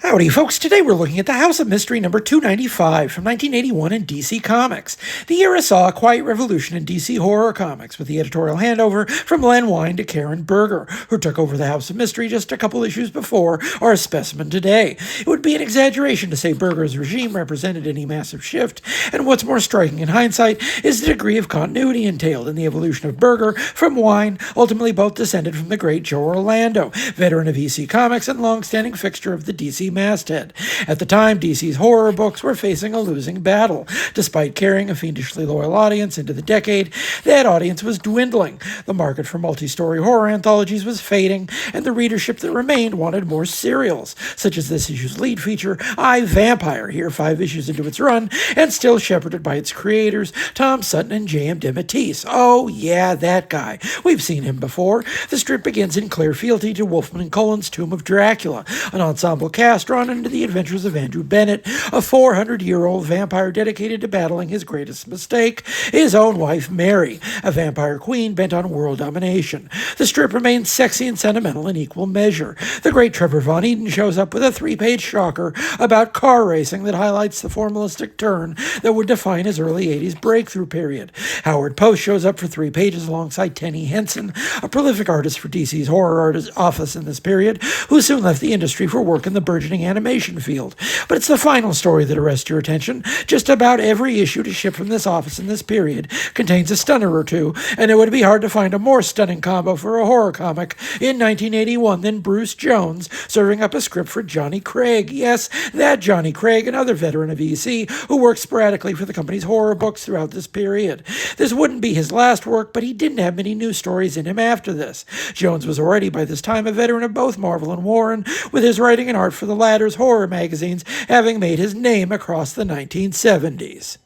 Howdy, folks. Today we're looking at the House of Mystery number 295 from 1981 in DC Comics. The era saw a quiet revolution in DC horror comics with the editorial handover from Len Wein to Karen Berger, who took over the House of Mystery just a couple issues before, are a specimen today. It would be an exaggeration to say Berger's regime represented any massive shift, and what's more striking in hindsight is the degree of continuity entailed in the evolution of Berger from Wein, ultimately both descended from the great Joe Orlando, veteran of EC Comics and long-standing fixture of the DC masthead. At the time, DC's horror books were facing a losing battle. Despite carrying a fiendishly loyal audience into the decade, that audience was dwindling. The market for multi-story horror anthologies was fading, and the readership that remained wanted more serials, such as this issue's lead feature, I, Vampire, here 5 issues into its run, and still shepherded by its creators, Tom Sutton and J.M. DeMatteis. Oh, yeah, that guy. We've seen him before. The strip begins in clear fealty to Wolfman and Colan's Tomb of Dracula, an ensemble cast drawn into the adventures of Andrew Bennett, a 400-year-old vampire dedicated to battling his greatest mistake, his own wife Mary, a vampire queen bent on world domination. The strip remains sexy and sentimental in equal measure. The great Trevor von Eeden shows up with a 3-page shocker about car racing that highlights the formalistic turn that would define his early 80s breakthrough period. Howard Post shows up for 3 pages alongside Tenny Henson, a prolific artist for DC's horror artist office in this period, who soon left the industry for work in the burgeoning animation field. But it's the final story that arrests your attention. Just about every issue to ship from this office in this period contains a stunner or two, and it would be hard to find a more stunning combo for a horror comic in 1981 than Bruce Jones serving up a script for Johnny Craig. Yes, that Johnny Craig, another veteran of EC, who worked sporadically for the company's horror books throughout this period. This wouldn't be his last work, but he didn't have many new stories in him after this. Jones was already by this time a veteran of both Marvel and Warren, with his writing and art for the latter's horror magazines having made his name across the 1970s.